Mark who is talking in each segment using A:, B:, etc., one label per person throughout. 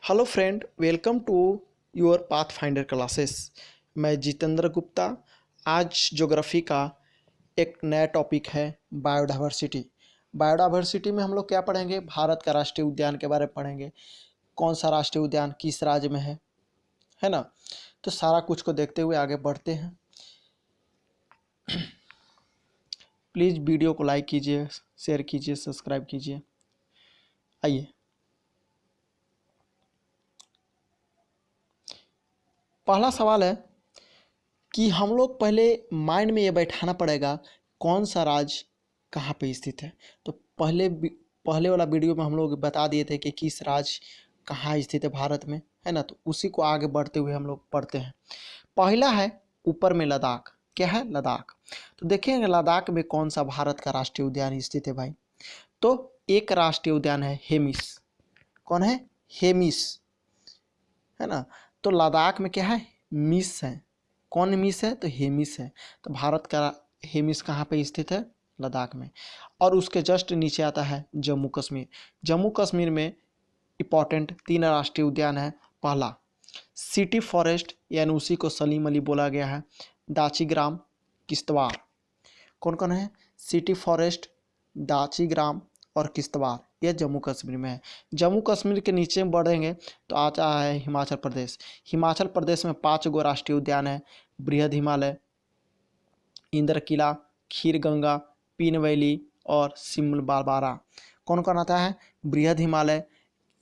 A: Hello friend, welcome to your path finder classes. मैं जितेंद्र गुप्ता। आज geography का एक नया टॉपिक है बायोडाइवर्सिटी। बायोडाइवर्सिटी में हम लोग क्या पढ़ेंगे? भारत का राष्ट्रीय उद्यान के बारे में पढ़ेंगे। कौन सा राष्ट्रीय उद्यान किस राज्य में है ना? तो सारा कुछ को देखते हुए आगे बढ़ते हैं। प्लीज़ वीडियो को लाइक कीजिए, शेयर कीजिए, सब्सक्राइब कीजिए। आइए, पहला सवाल है कि हम लोग पहले माइंड में ये बैठाना पड़ेगा कौन सा राज्य कहाँ पे स्थित है। तो पहले वाला वीडियो में हम लोग बता दिए थे कि किस राज्य कहाँ स्थित है भारत में, है ना? तो उसी को आगे बढ़ते हुए हम लोग पढ़ते हैं। पहला है ऊपर में लद्दाख। क्या है? लद्दाख। तो देखेंगे लद्दाख में कौन सा भारत का राष्ट्रीय उद्यान स्थित है भाई। तो एक राष्ट्रीय उद्यान है हेमिस। कौन है? हेमिस, है ना? तो लद्दाख में क्या है? मिस है। कौन मिस है? तो हेमिस है। तो भारत का हेमिस कहाँ पे स्थित है? लद्दाख में। और उसके जस्ट नीचे आता है जम्मू कश्मीर। जम्मू कश्मीर में इंपॉर्टेंट 3 राष्ट्रीय उद्यान है। पहला सिटी फॉरेस्ट, यानी उसी को सलीम अली बोला गया है, दाचीग्राम, किश्तवाड़। कौन कौन है? सिटी फॉरेस्ट, दाचीग्राम और किश्तवाड़। यह जम्मू कश्मीर में है। जम्मू कश्मीर के नीचे में बढ़ेंगे तो आता है हिमाचल प्रदेश। हिमाचल प्रदेश में 5 गो राष्ट्रीय उद्यान है। बृहद हिमालय, इंद्र किला, खीर गंगा, पीन वैली और सिमल बालबारा। कौन कौन आता है? बृहद हिमालय,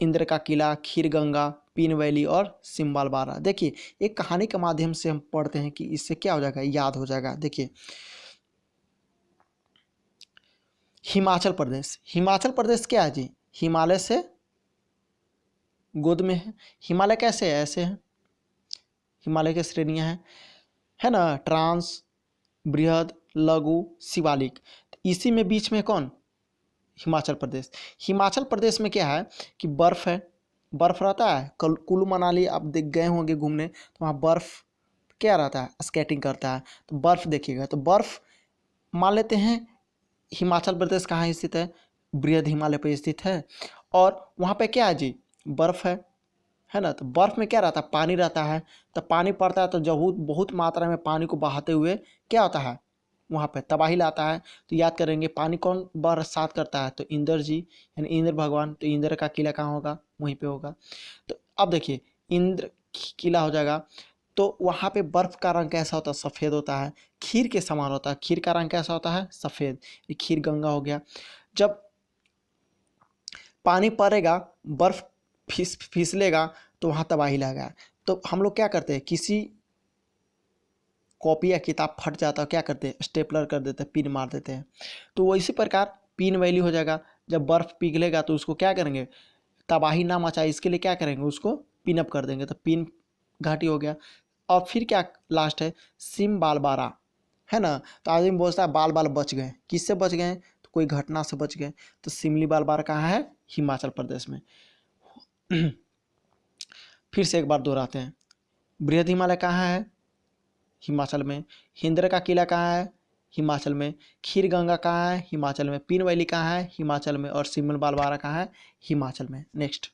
A: इंद्र का किला, खीर गंगा, पीन वैली और सिम्बाल बारा। देखिए, एक कहानी के माध्यम से हम पढ़ते हैं कि इससे क्या हो जाएगा, याद हो जाएगा। देखिए, हिमाचल प्रदेश। हिमाचल प्रदेश क्या है जी? हिमालय से गोद में है। हिमालय कैसे है? ऐसे है। हिमालय की श्रेणियां हैं, है ना? ट्रांस, बृहद, लघु, शिवालिक। तो इसी में बीच में कौन? हिमाचल प्रदेश। हिमाचल प्रदेश में क्या है कि बर्फ है। बर्फ रहता है। कुल्लू मनाली आप देख गए होंगे घूमने, तो वहाँ बर्फ क्या रहता है? स्केटिंग करता है। तो बर्फ देखिएगा। तो बर्फ मान लेते हैं हिमाचल प्रदेश कहाँ स्थित है? बृहद हिमालय पर स्थित है। और वहाँ पे क्या है जी? बर्फ है ना? तो बर्फ में क्या रहता है? पानी रहता है। तो पानी पड़ता है तो जब बहुत मात्रा में पानी को बहाते हुए क्या होता है? वहाँ पे तबाही लाता है। तो याद करेंगे पानी कौन बरसात करता है? तो इंद्र जी, यानी इंद्र भगवान। तो इंद्र का किला कहाँ होगा? वहीं पे होगा। तो अब देखिए, इंद्र किला हो जाएगा। तो वहाँ पे बर्फ का रंग कैसा होता है? सफ़ेद होता है। खीर के समान होता है। खीर का रंग कैसा होता है? सफ़ेद। ये खीर गंगा हो गया। जब पानी पड़ेगा, बर्फ फिसलेगा, तो वहाँ तबाही लगा। तो हम लोग क्या करते हैं? किसी कॉपी या किताब फट जाता है, क्या करते हैं? स्टेपलर कर देते हैं, पिन मार देते हैं। तो वो इसी प्रकार पिन वैल्यू हो जाएगा। जब बर्फ़ पिघलेगा तो उसको क्या करेंगे? तबाही ना मचाए इसके लिए क्या करेंगे? उसको पिन अप कर देंगे। तो पिन घाटी हो गया। और फिर क्या लास्ट है? सिम बाल बारा, है ना? तो आदमी बोलता है बाल बाल बच गए। किससे बच गए? तो कोई घटना से बच गए। तो सिमली बाल बारा कहाँ है? हिमाचल प्रदेश में। फिर से एक बार दोहराते हैं। बृहद हिमालय कहाँ है? हिमाचल में। हिंद्र का किला कहाँ है? हिमाचल में। खीर गंगा कहाँ है? हिमाचल में। पीन वैली कहाँ है? हिमाचल में। और सिमल बालबारा कहाँ है? हिमाचल में। नेक्स्ट,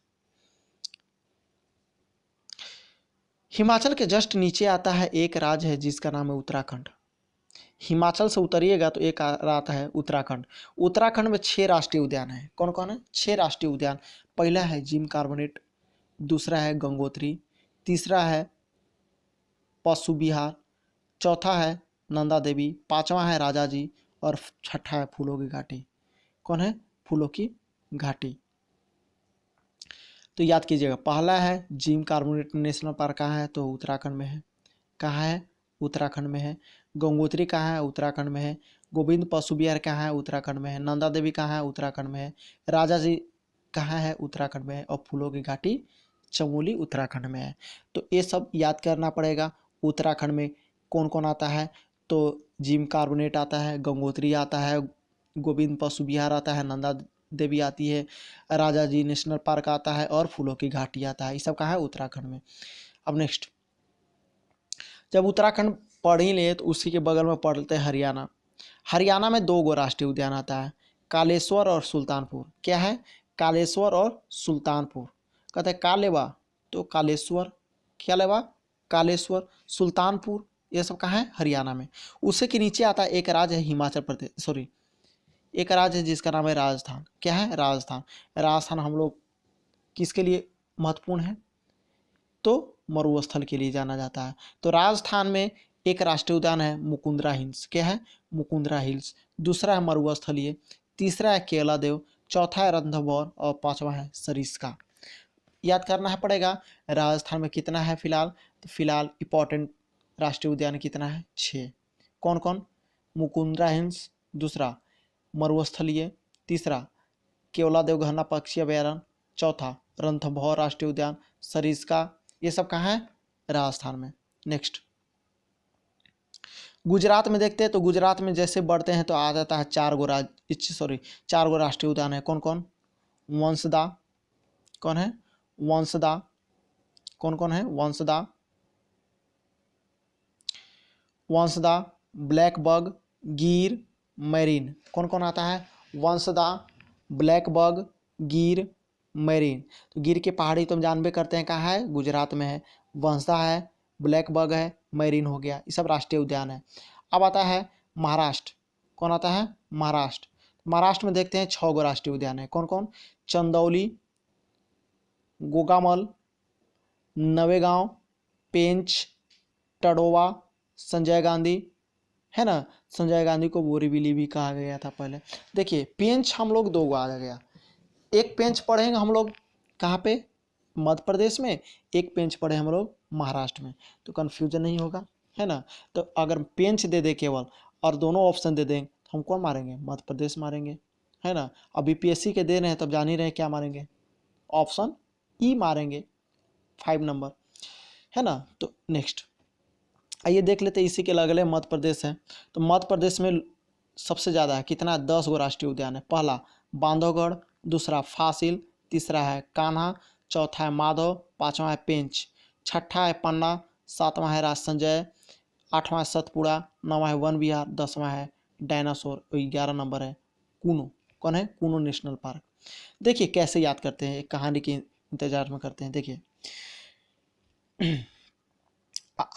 A: हिमाचल के जस्ट नीचे आता है एक राज्य है जिसका नाम है उत्तराखंड। हिमाचल से उतरिएगा तो एक आता है उत्तराखंड। उत्तराखंड में 6 राष्ट्रीय उद्यान है। कौन कौन है? 6 राष्ट्रीय उद्यान। पहला है जिम कार्बोनेट, दूसरा है गंगोत्री, तीसरा है पशु विहार, चौथा है नंदा देवी, पांचवा है राजा जी और छठा है फूलों की घाटी। कौन है? फूलों की घाटी। तो याद कीजिएगा, पहला है जिम कार्बोनेट नेशनल पार्क। कहाँ है? तो उत्तराखंड में है। कहाँ है? उत्तराखंड में है। गंगोत्री कहाँ है? उत्तराखंड में है। गोविंद पशु विहार कहाँ है? उत्तराखंड में है। नंदा देवी कहाँ है? उत्तराखंड में है। राजा जी कहाँ है? उत्तराखंड में है। और फूलों की घाटी चमोली उत्तराखंड में है। तो ये सब याद करना पड़ेगा। उत्तराखंड में कौन कौन आता है? तो जिम कार्बोनेट आता है, गंगोत्री आता है, गोविंद पशु विहार आता है, नंदा देवी आती है, राजा जी नेशनल पार्क आता है और फूलों की घाटी आता है। ये सब कहाँ है? उत्तराखंड में। अब नेक्स्ट, जब उत्तराखंड पढ़ ही ले तो उसी के बगल में पढ़ते हैं हरियाणा। हरियाणा में 2 गो राष्ट्रीय उद्यान आता है, कालेश्वर और सुल्तानपुर। क्या है? कालेश्वर और सुल्तानपुर। कहते हैं का लेवा, तो कालेश्वर, क्या लेवा, कालेश्वर। सुल्तानपुर, ये सब कहाँ है, हरियाणा में। उसी के नीचे आता है एक राज्य है हिमाचल प्रदेश, सॉरी एक राज्य है जिसका नाम है राजस्थान। क्या है, राजस्थान। राजस्थान हम लोग किसके लिए महत्वपूर्ण है, तो मरुस्थल के लिए जाना जाता है। तो राजस्थान में एक राष्ट्रीय उद्यान है मुकुंदरा हिल्स। क्या है, मुकुंदरा हिल्स। दूसरा है मरुस्थलीय, तीसरा है केलादेव, चौथा है रणथंभौर और पांचवा है सरिस्का। याद करना है पड़ेगा। राजस्थान में कितना है फिलहाल, तो फिलहाल इंपॉर्टेंट राष्ट्रीय उद्यान कितना है, 6। कौन कौन, मुकुंदरा हिल्स, दूसरा मरुस्थलीय, तीसरा केवलादेव घना पक्षी अभयारण्य, चौथा रणथंभौर राष्ट्रीय उद्यान, सरिस्का। ये सब कहाँ है, राजस्थान में। नेक्स्ट गुजरात में देखते हैं, तो गुजरात में जैसे बढ़ते हैं तो आ जाता है 4 गो राष्ट्रीय उद्यान है। कौन कौन, वंशदा, कौन है, वंशदा, कौन कौन है, वंशदा, वंशदा, ब्लैक बग, गिर, मैरीन। कौन कौन आता है, वंशदा, ब्लैक बग, गिर, मैरीन। तो गिर की पहाड़ी तुम जानबे करते हैं कहाँ है, गुजरात में है। वंशदा है, ब्लैक बग है, मैरीन हो गया, ये सब राष्ट्रीय उद्यान है। अब आता है महाराष्ट्र। कौन आता है, महाराष्ट्र। महाराष्ट्र में देखते हैं 6 गो राष्ट्रीय उद्यान है। कौन कौन, चंदौली, गोगामल, नवेगांव, पेंच, टडोवा, संजय गांधी, है ना। संजय गांधी को बोरीवली भी कहा गया था पहले। देखिए पेंच हम लोग 2 गो आ गया, एक पेंच पढ़ेंगे हम लोग कहाँ पे, मध्य प्रदेश में, एक पेंच पढ़े हम लोग महाराष्ट्र में, तो कन्फ्यूजन नहीं होगा, है ना। तो अगर पेंच दे दे केवल और दोनों ऑप्शन दे दें तो हम कौन मारेंगे, मध्य प्रदेश मारेंगे, है ना। अब बीपीएससी के दे रहे हैं तब जान ही रहे हैं क्या मारेंगे, ऑप्शन ई मारेंगे, 5 नंबर, है ना। तो नेक्स्ट आइए देख लेते हैं इसी के अगले मध्य प्रदेश है। तो मध्य प्रदेश में सबसे ज़्यादा है कितना, 10 गो राष्ट्रीय उद्यान है। पहला बांधवगढ़, दूसरा फासिल, तीसरा है कान्हा, चौथा है माधव, पांचवा है पेंच, छठा है पन्ना, सातवां है राज संजय, आठवां है सतपुड़ा, नौवां है वन विहार, 10वां है डायनासोर, 11 नंबर है कूनो। कौन है, कूनो नेशनल पार्क। देखिए कैसे याद करते हैं, एक कहानी के इंतजार में करते हैं। देखिए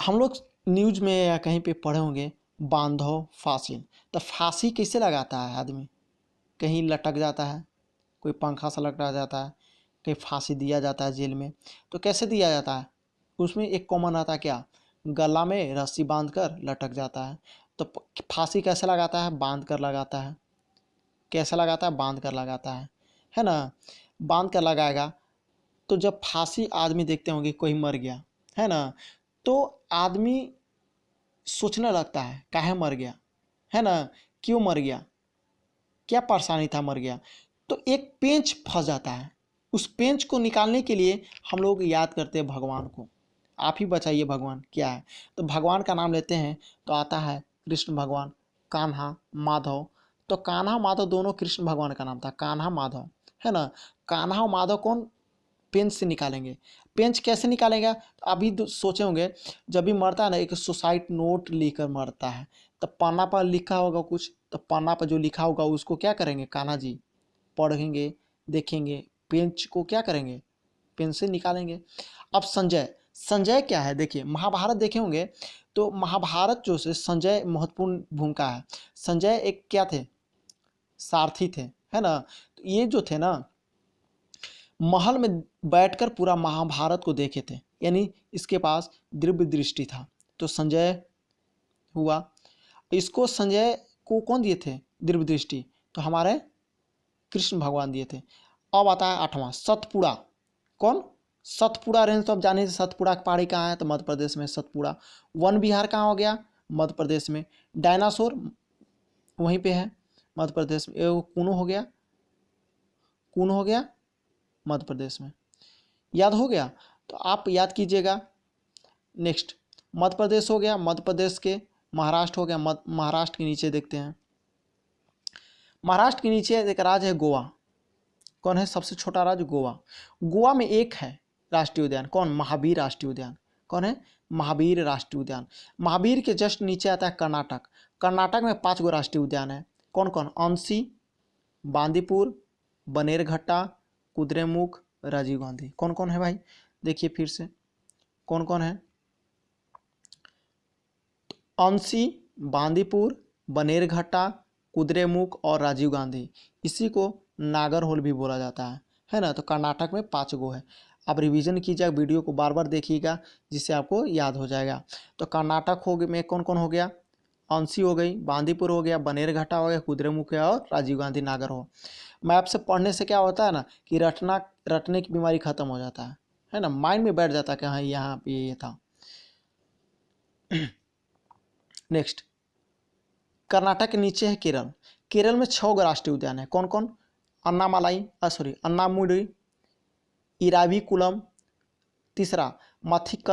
A: हम लोग न्यूज में या कहीं पे पढ़े होंगे बांधव फांसी, तो फांसी कैसे लगाता है आदमी, कहीं लटक जाता है, कोई पंखा से लटका जाता है, कहीं फांसी दिया जाता है जेल में। तो कैसे दिया जाता है, उसमें एक कॉमन आता है क्या, गला में रस्सी बांधकर लटक जाता है। तो फांसी कैसे लगाता है, बांध कर लगाता है। कैसे लगाता है, बांध कर लगाता है ना। बांध कर लगाएगा तो जब फांसी आदमी देखते होंगे कोई मर गया, है ना, तो आदमी सोचने लगता है काहे मर गया, है ना, क्यों मर गया, क्या परेशानी था मर गया। तो एक पेंच फंस जाता है, उस पेंच को निकालने के लिए हम लोग याद करते हैं भगवान को। आप ही बताइए भगवान क्या है, तो भगवान का नाम लेते हैं तो आता है कृष्ण भगवान, कान्हा, माधव। तो कान्हा माधव दोनों कृष्ण भगवान का नाम था, कान्हा माधव, है ना। कान्हा और माधव कौन पेंच से निकालेंगे, पेंच कैसे निकालेगा, तो अभी सोचे होंगे जब भी मरता है ना एक सुसाइड नोट लेकर मरता है, तो पन्ना पर लिखा होगा कुछ, तो पन्ना पर जो लिखा होगा उसको क्या करेंगे कान्हा जी, पढ़ेंगे, देखेंगे, पेंच को क्या करेंगे, पेन से निकालेंगे। अब संजय, संजय क्या है, देखिए महाभारत देखे होंगे, तो महाभारत जो से संजय महत्वपूर्ण भूमिका है। संजय एक क्या थे, सारथी थे, है ना। तो ये जो थे ना महल में बैठकर पूरा महाभारत को देखे थे, यानी इसके पास दिव्य दृष्टि था। तो संजय हुआ, इसको संजय को कौन दिए थे दिव्य दृष्टि, तो हमारे कृष्ण भगवान दिए थे। अब आता है 8वां सतपुड़ा। कौन, सतपुड़ा रेंज, तो अब जाने से सतपुड़ा की पहाड़ी कहाँ है, तो मध्य प्रदेश में सतपुड़ा। वन विहार कहाँ हो गया, मध्य प्रदेश में। डायनासोर वहीं पे है मध्य प्रदेश में। कूनो हो गया, कूनो हो गया मध्य प्रदेश में। याद हो गया, तो आप याद कीजिएगा। नेक्स्ट मध्य प्रदेश हो गया, मध्य प्रदेश के महाराष्ट्र हो गया, महाराष्ट्र के नीचे देखते हैं, महाराष्ट्र के नीचे एक राज्य है गोवा। कौन है सबसे छोटा राज्य, गोवा। गोवा में एक है राष्ट्रीय उद्यान, कौन, महावीर राष्ट्रीय उद्यान। कौन है, महावीर राष्ट्रीय उद्यान। महावीर के जस्ट नीचे आता है कर्नाटक। कर्नाटक में 5 गो राष्ट्रीय उद्यान है। कौन कौन, अंशी, बांदीपुर, बनेरघट्टा, कुद्रेमुख, राजीव गांधी। कौन कौन है भाई, देखिए फिर से कौन कौन है, अंशी, बांदीपुर, बनेरघट्टा, कुद्रेमुख और राजीव गांधी। इसी को नागरहोल भी बोला जाता है ना। तो कर्नाटक में 5 गो है। आप रिवीजन कीजिएगा, वीडियो को बार बार देखिएगा जिससे आपको याद हो जाएगा। तो कर्नाटक हो गए में कौन कौन हो गया, अंशी हो गई, बांदीपुर हो गया, बनेरघट्टा हो गया, कुद्रेमुख है और राजीव गांधी नागरहोल। मैप से पढ़ने से क्या होता है ना कि रटने की बीमारी खत्म हो जाता है ना, माइंड में बैठ जाता है कि हाँ यहाँ पे ये था। नेक्स्ट, कर्नाटक के नीचे है केरल। केरल में 6 गो राष्ट्रीय उद्यान है। कौन कौन, अन्नामुडी, इराविकुलम, तीसरा मथिक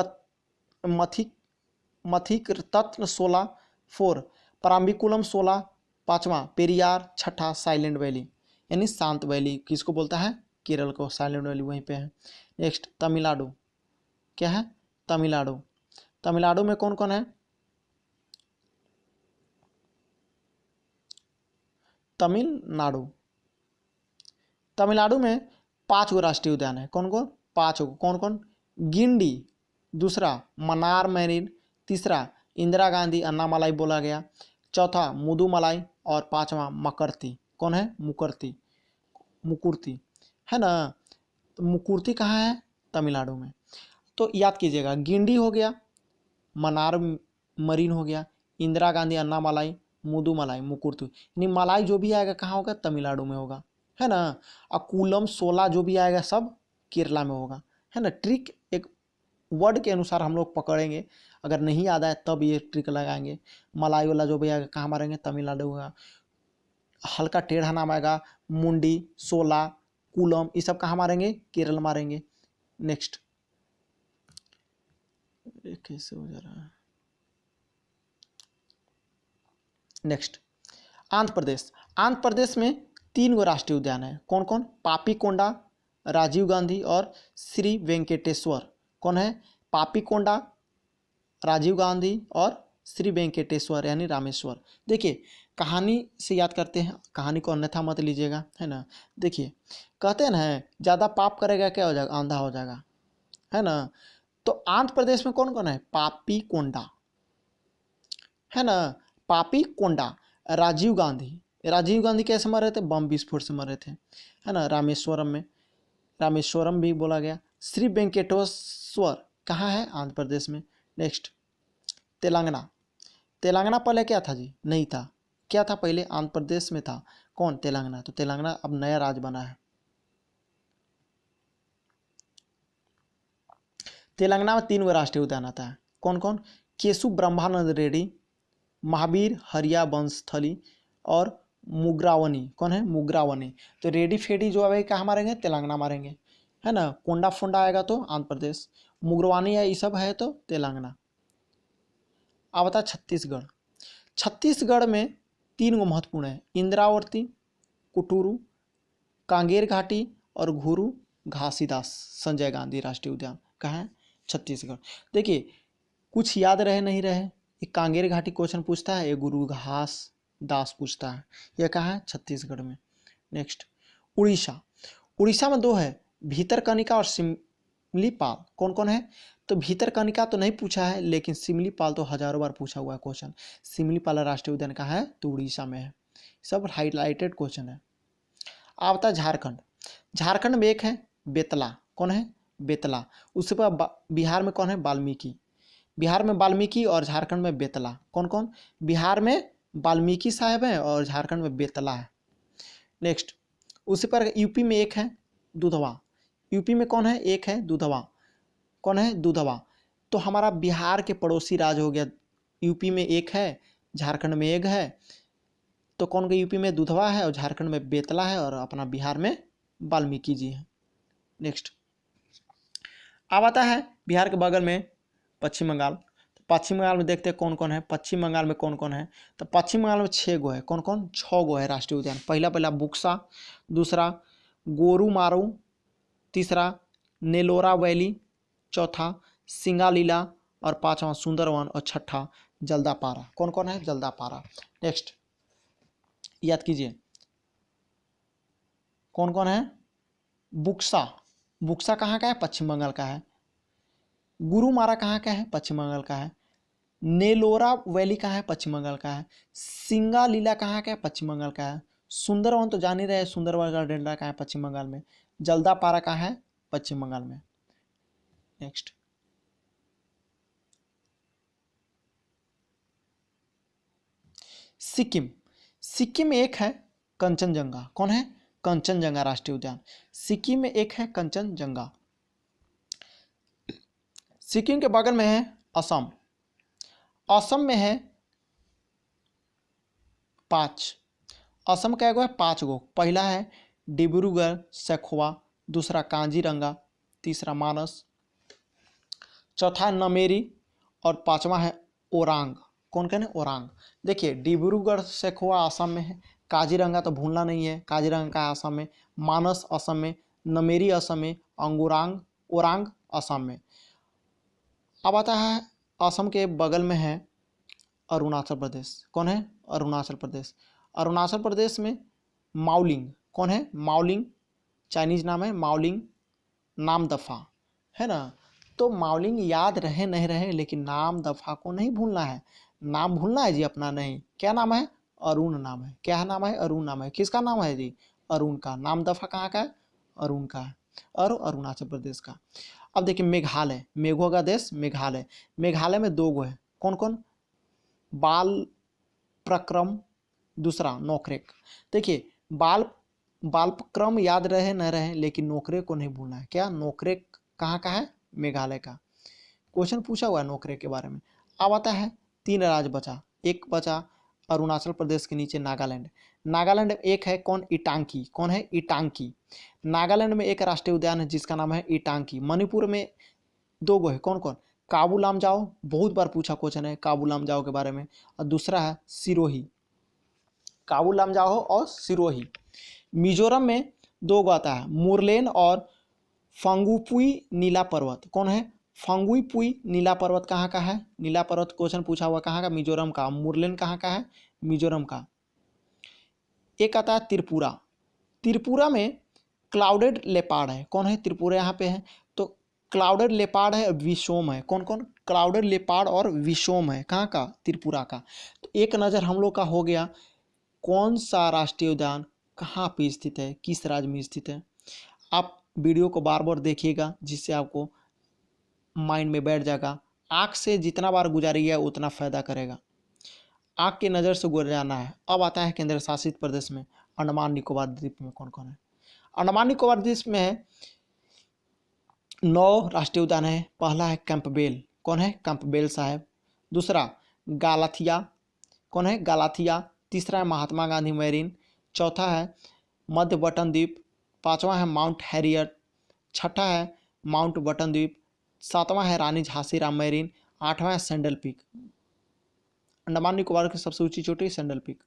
A: मथिकरत्न 16, 4 पराम्बिकुलम 16, 5वां पेरियार, 6ठा साइलेंट वैली यानी शांत वैली किसको बोलता है, केरल को, साइलेंट वैली वहीं पे है। नेक्स्ट, तमिलनाडु, क्या है, तमिलनाडु। तमिलनाडु में कौन कौन है, तमिलनाडु में 5 गो राष्ट्रीय उद्यान है। कौन कौन, 5 गो। कौन कौन, गिंडी, दूसरा मन्नार मैरिन, तीसरा इंदिरा गांधी अन्नामलाई बोला गया, चौथा मुदुमलाई और 5वां मकरती। कौन है, मुकुर्ती है ना। तो मुकुर्ती कहाँ है, तमिलनाडु में। तो याद कीजिएगा, गिंडी हो गया, मन्नार मरीन हो गया, इंदिरा गांधी अन्नामलाई, मुदुमलाई, मुकुर्ती, यानी मलाई जो भी आएगा कहाँ होगा, तमिलनाडु में होगा, है ना। और कूलम 16 जो भी आएगा सब केरला में होगा, है ना। ट्रिक एक वर्ड के अनुसार हम लोग पकड़ेंगे, अगर नहीं याद आए तब ये ट्रिक लगाएंगे। मलाई वाला जो भी आएगा कहाँ मारेंगे, तमिलनाडु होगा। हल्का टेढ़ा नाम आएगा, मुंडी, 16, कूलम, ये सब कहाँ मारेंगे, केरल मारेंगे। नेक्स्ट, कैसे हो जा रहा है, नेक्स्ट, आंध्र प्रदेश। आंध्र प्रदेश में 3 गो राष्ट्रीय उद्यान है। कौन कौन, पापीकोंडा, राजीव गांधी और श्री वेंकटेश्वर। कौन है, पापीकोंडा, राजीव गांधी और श्री वेंकटेश्वर यानी रामेश्वर। देखिए कहानी से याद करते हैं, कहानी को अन्यथा मत लीजिएगा, है ना। देखिए कहते हैं ना, ज़्यादा पाप करेगा क्या हो जाएगा, अंधा हो जाएगा, है ना। तो आंध्र प्रदेश में कौन कौन है, पापीकोंडा, है ना, पापीकोंडा, राजीव गांधी कैसे मरे थे, बम विस्फोट से मरे थे, है ना। रामेश्वरम भी बोला गया। श्री वेंकटेश्वर कहाँ है, आंध्र प्रदेश में। नेक्स्ट, तेलंगाना पहले क्या था जी, नहीं था, क्या था पहले, आंध्र प्रदेश में था, कौन, तेलंगाना। तो तेलंगाना अब नया राज्य बना है। तेलंगाना में 3 गो राष्ट्रीय उद्यान आता है। कौन कौन, केशु ब्रह्मानंद रेड्डी, महावीर हरिया वंशस्थली और मुग्रावनी। कौन है, मुग्रावनी। तो रेडी फेडी जो आएगा कहाँ मारेंगे, तेलंगाना मारेंगे, है ना। कोंडा फोंडा आएगा तो आंध्र प्रदेश, मुग्रवानी है ये सब है तो तेलंगाना। अब बता छत्तीसगढ़। छत्तीसगढ़ में 3 गो महत्वपूर्ण है, इंद्रावती, कुटुरु, कांगेर घाटी और घुरु घासीदास संजय गांधी राष्ट्रीय उद्यान। कहाँ है, छत्तीसगढ़। देखिए कुछ याद रहे नहीं रहे, एक कांगेर घाटी क्वेश्चन पूछता है, एक गुरु घास दास पूछता है, यह कहाँ है, छत्तीसगढ़ में। नेक्स्ट, उड़ीसा में 2 है, भीतरकनिका और सिमलीपाल। कौन कौन है, तो भीतरकनिका तो नहीं पूछा है, लेकिन सिमलीपाल तो हजारों बार पूछा हुआ है क्वेश्चन। सिमलीपाल राष्ट्रीय उद्यान कहाँ है, तो उड़ीसा में है। सब हाईलाइटेड क्वेश्चन है। आता झारखंड। झारखंड में एक है बेतला। कौन है, बेतला। उसके बाद बिहार में कौन है, वाल्मीकि। बिहार में वाल्मीकि और झारखंड में बेतला। कौन कौन, बिहार में वाल्मीकि साहब हैं और झारखंड में बेतला है। नेक्स्ट, उसी पर यूपी में एक है दुधवा। यूपी में कौन है, एक है दुधवा। कौन है, दुधवा। तो हमारा बिहार के पड़ोसी राज्य हो गया। यूपी में एक है, झारखंड में एक है, तो कौन का, यूपी में दुधवा है और झारखंड में बेतला है और अपना बिहार में वाल्मीकि जी है। नेक्स्ट, अब आता है बिहार के बगल में पश्चिम बंगाल। पश्चिम बंगाल में देखते हैं कौन कौन है, पश्चिम बंगाल में कौन कौन है। तो पश्चिम बंगाल में 6 गो है। कौन कौन, 6 गो है राष्ट्रीय उद्यान। पहला बुक्सा, दूसरा गोरुमारू, तीसरा नेलोरा वैली, चौथा सिंगालीला और 5वां सुंदरवन और 6ठा जल्दापारा। कौन कौन है, जल्दापारा। नेक्स्ट, याद कीजिए कौन कौन है, बुक्सा, बुक्सा कहाँ का है? पश्चिम बंगाल का है। गुरुमारा कहाँ का है? पश्चिम बंगाल का है। नेलोरा वैली कहाँ है? पश्चिम बंगाल का है। सिंगालीला कहाँ का है? पश्चिम बंगाल का है। सुंदरवन तो जान ही रहे, सुंदरवन का डेल्टा कहाँ है? पश्चिम बंगाल में। जल्दापारा कहाँ है? पश्चिम बंगाल में। नेक्स्ट, सिक्किम। सिक्किम में एक है कंचनजंगा। कौन है? कंचनजंगा राष्ट्रीय उद्यान। सिक्किम में एक है कंचनजंगा। सिक्किम के बगल में है असम। असम में है 5। असम का एगो है 5 गो। पहला है डिब्रूगढ़ सखोवा, दूसरा कांजीरंगा, तीसरा मानस, चौथा है नमेरी और पांचवा है ओरांग। कौन कौन है? ओरांग। देखिए, डिब्रूगढ़ सखोवा असम में है, काजीरंगा तो भूलना नहीं है, काजीरंगा का असम में, मानस असम में, नमेरी असम में, अंगुरांग ओरांग असम में। अब आता है असम के बगल में है अरुणाचल प्रदेश। कौन है? अरुणाचल प्रदेश। अरुणाचल प्रदेश में माउलिंग। कौन है? माउलिंग, चाइनीज नाम है माउलिंग नामदफा, है ना। तो माउलिंग याद रहे नहीं रहे, लेकिन नाम दफा को नहीं भूलना है। नाम भूलना है जी अपना नहीं। क्या नाम है? अरुण नाम है। क्या नाम है? अरुण नाम है। किसका नाम है जी? अरुण का। नाम दफा कहाँ का है? अरुण का है, और अरुणाचल प्रदेश का। अब देखिए मेघालय, मेघों का देश मेघालय। मेघालय में 2 गो है। कौन कौन? बाल प्रक्रम, दूसरा नोकरेक। देखिए, बालक्रम याद रहे न रहे, लेकिन नोकरे को नहीं भूलना है। क्या? नोकरेक कहाँ का है? मेघालय का। क्वेश्चन पूछा हुआ है नोकरे के बारे में। अब आता है 3 राज्य बचा। एक बचा अरुणाचल प्रदेश के नीचे नागालैंड। नागालैंड में एक है कौन? इटांकी। कौन है? इटांकी। नागालैंड में एक राष्ट्रीय उद्यान है जिसका नाम है इटांकी। मणिपुर में 2 गो है। कौन कौन? काबू लामजाओ, बहुत बार पूछा क्वेश्चन है काबू लामजाओ के बारे में, और दूसरा है सिरोही। काबू लामजाओ और सिरोही। मिजोरम में 2 गो आता है, मुरलेन और फंगुपुई नीला पर्वत। कौन है? फंगुइपुई नीला पर्वत कहाँ का है? नीला पर्वत क्वेश्चन पूछा हुआ कहाँ का? मिजोरम का। मुरलेन कहाँ का है? मिजोरम का। एक आता है त्रिपुरा। त्रिपुरा में क्लाउडेड लेपार्ड है। कौन है? त्रिपुरा यहाँ पे है। तो क्लाउडेड लेपार्ड है, विशोम है। कौन कौन? क्लाउडेड लेपार्ड और विशोम है। कहाँ का? त्रिपुरा का। तो एक नज़र हम लोग का हो गया कौन सा राष्ट्रीय उद्यान कहाँ पे स्थित है, किस राज्य में स्थित है। आप वीडियो को बार बार देखिएगा, जिससे आपको माइंड में बैठ जाएगा। आँख से जितना बार गुजारिएगा उतना फ़ायदा करेगा। आँख की नज़र से गुजराना है। अब आता है केंद्र शासित प्रदेश में अंडमान निकोबार द्वीप में कौन कौन है। अंडमान निकोबार द्वीप में है 9 राष्ट्रीय उद्यान है। पहला है कैंपबेल। कौन है? कैंपबेल साहब। दूसरा गालाथिया। कौन है? गालाथिया। तीसरा है महात्मा गांधी मैरीन। चौथा है मध्य बटन द्वीप। पांचवा है माउंट हैरियट। छठा है माउंट बटन द्वीप। सातवां है रानी झांसीराम मैरीन। आठवां है सैंडल पीक। अंडमान निकोबार की सबसे ऊंची चोटी सैंडल पीक।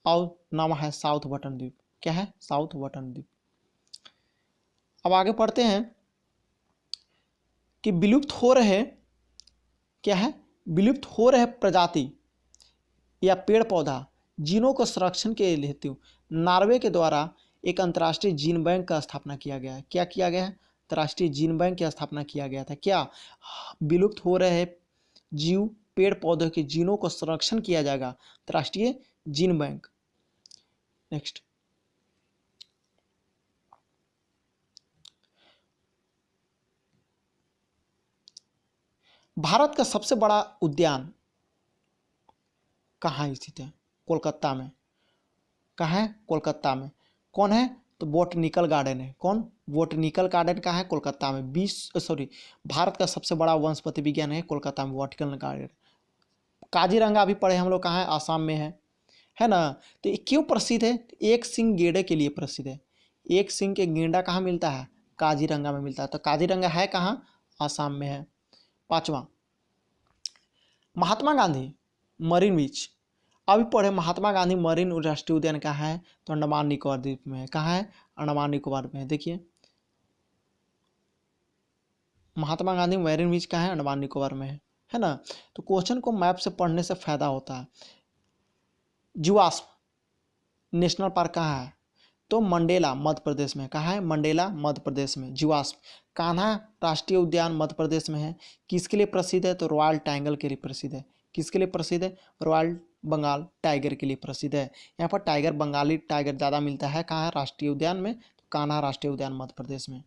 A: और नौवां है साउथ बटन द्वीप। क्या है? साउथ बटन द्वीप। अब आगे पढ़ते हैं कि विलुप्त हो रहे, क्या है? विलुप्त हो रहे प्रजाति या पेड़ पौधा जीनों को संरक्षण के हेतु नॉर्वे के द्वारा एक अंतर्राष्ट्रीय जीन बैंक का स्थापना किया गया है। क्या किया गया है? अंतर्राष्ट्रीय जीन बैंक की स्थापना किया गया था। क्या? विलुप्त हो रहे जीव पेड़ पौधों के जीनों को संरक्षण किया जाएगा, अंतर्राष्ट्रीय जीन बैंक। नेक्स्ट, भारत का सबसे बड़ा उद्यान कहाँ स्थित है? कोलकाता में। कहाँ है? कोलकाता में। कौन है? तो बोटनिकल गार्डन है। कौन? बोटनिकल गार्डन कहाँ है? कोलकाता में। भारत का सबसे बड़ा वनस्पति विज्ञान है कोलकाता में, बोटनिकल गार्डन। काजीरंगा अभी पढ़े हम लोग, कहाँ है? आसाम में है ना। तो ये क्यों प्रसिद्ध है? एक सिंह गेंडे के लिए प्रसिद्ध है। एक सिंह के गेंडा कहाँ मिलता है? काजीरंगा में मिलता है। तो काजीरंगा है कहाँ? आसाम में है। पांचवा, महात्मा गांधी मरीन बीच अभी पढ़े। महात्मा गांधी मरीन राष्ट्रीय उद्यान कहाँ है? तो अंडमान निकोबार द्वीप में है। कहाँ है? अंडमान निकोबार में है। देखिए, महात्मा गांधी मरीन बीच कहाँ है? अंडमान निकोबार में है ना। तो क्वेश्चन को मैप से पढ़ने से फायदा होता है। जीवाश्म नेशनल पार्क कहाँ है? तो मंडेला मध्य प्रदेश में। कहाँ है? मंडेला मध्य प्रदेश में। जीवाश्म कान्हा राष्ट्रीय उद्यान मध्य प्रदेश में है। किसके लिए प्रसिद्ध है? तो रॉयल टाइगर के लिए प्रसिद्ध है। किसके लिए प्रसिद्ध है? रॉयल बंगाल टाइगर के लिए प्रसिद्ध है। यहाँ पर टाइगर, बंगाली टाइगर ज़्यादा मिलता है। कहाँ है? राष्ट्रीय उद्यान में। तो कान्हा राष्ट्रीय उद्यान मध्य प्रदेश में।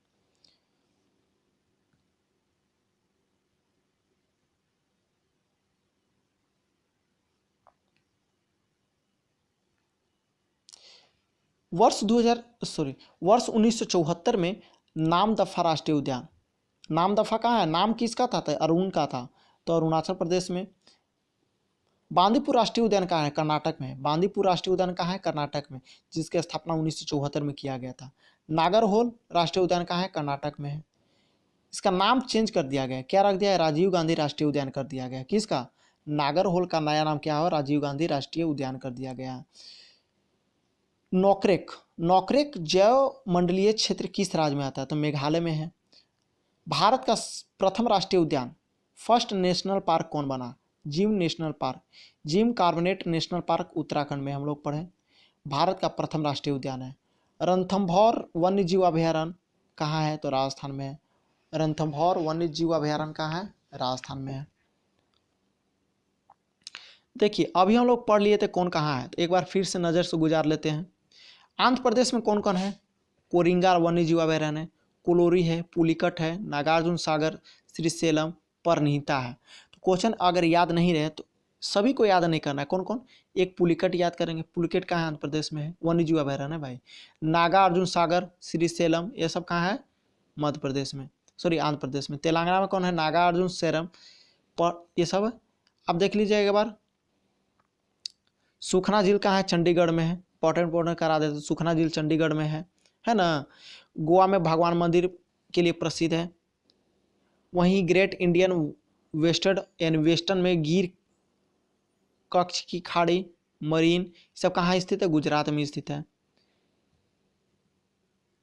A: वर्ष 1974 में नामदफा राष्ट्रीय उद्यान, नामदफा कहाँ है? नाम किसका था? अरुण का था। तो अरुणाचल प्रदेश में। बांदीपुर राष्ट्रीय उद्यान कहाँ है? कर्नाटक में। बांदीपुर राष्ट्रीय उद्यान कहाँ है? कर्नाटक में, जिसकी स्थापना 1974 में किया गया था। नागरहोल राष्ट्रीय उद्यान कहाँ है? कर्नाटक में है। इसका नाम चेंज कर दिया गया, क्या रख दिया है? राजीव गांधी राष्ट्रीय उद्यान कर दिया गया। किसका? नागरहोल का नया नाम क्या हो? राजीव गांधी राष्ट्रीय उद्यान कर दिया गया। नोकरेक, नोकरेक जैव मंडलीय क्षेत्र किस राज्य में आता है? तो मेघालय में है। भारत का प्रथम राष्ट्रीय उद्यान, फर्स्ट नेशनल पार्क कौन बना? Gym national park, gym carbonate national park Uttarakhand में हम लोग पढ़े। भारत का प्रथम राष्ट्रीय उद्यान है। रणथंभौर वन्य जीव अभयारण्य कहाँ है? तो राजस्थान में है। रणथंभौर वन्य जीव अभयारण्य कहाँ है? राजस्थान में है। देखिए अभी हम लोग पढ़ लिए थे कौन कहाँ है, तो एक बार फिर से नज़र से गुजार लेते हैं। आंध्र प्रदेश में कौन कौन है? कोरिंगा वन्य जीव अभयारण्य है, कोलोरी है, पुलिकट है, नागार्जुन सागर, श्रीशैलम, परनीता है। तो क्वेश्चन अगर याद नहीं रहे तो सभी को याद नहीं करना है। कौन कौन? एक पुलिकट याद करेंगे। पुलिकट कहाँ है? आंध्र प्रदेश में है, वन्य जीव अभयारण्य है भाई। नागार्जुन सागर, श्रीशैलम, ये सब कहाँ है? मध्य प्रदेश में, सॉरी आंध्र प्रदेश में। तेलंगाना में कौन है? नागार्जुन सेरम, पर ये सब है। अब देख लीजिए एक बार, सुखना झील कहाँ है? चंडीगढ़ में है। इंपॉर्टेंट करा देते, सुखना झील चंडीगढ़ में है ना। गोवा में भगवान मंदिर के लिए प्रसिद्ध है। वहीं ग्रेट इंडियन वेस्टर्न में गिर कच्छ की खाड़ी, मरीन, सब कहाँ स्थित है? गुजरात में स्थित है।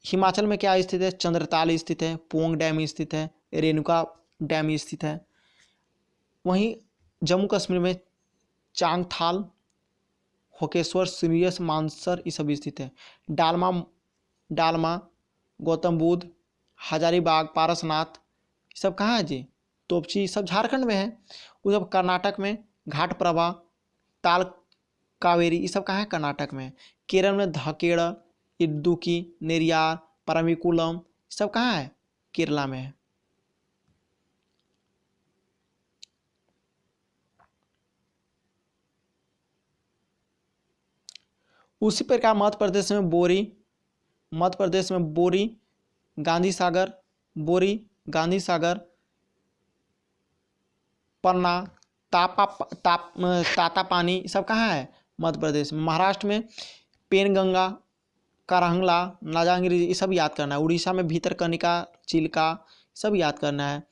A: हिमाचल में क्या स्थित है? चंद्रताल स्थित है, पोंग डैम स्थित है, रेणुका डैम स्थित है। वहीं जम्मू कश्मीर में चांगथाल, होकेश्वर, सीरियस, मानसर ये सब स्थित है। डालमा डालमा गौतम बुद्ध, हजारीबाग, पारसनाथ ये सब कहाँ है जी? तोपची, सब झारखंड में है। वो सब कर्नाटक में। घाट प्रभा, ताल कावेरी ये सब कहाँ है? कर्नाटक में। केरल में धकेड़, इडुक्की, नेरियार, परम्बिकुलम ये सब कहाँ है? केरला में है। उसी प्रकार मध्य प्रदेश में बोरी, गांधी सागर, पन्ना, तातापानी सब कहाँ है? मध्य प्रदेश में। महाराष्ट्र में पेनगंगा, कारहंगला, नाजागिरी ये सब याद करना है। उड़ीसा में भीतरकनिका, चिल्का सब याद करना है।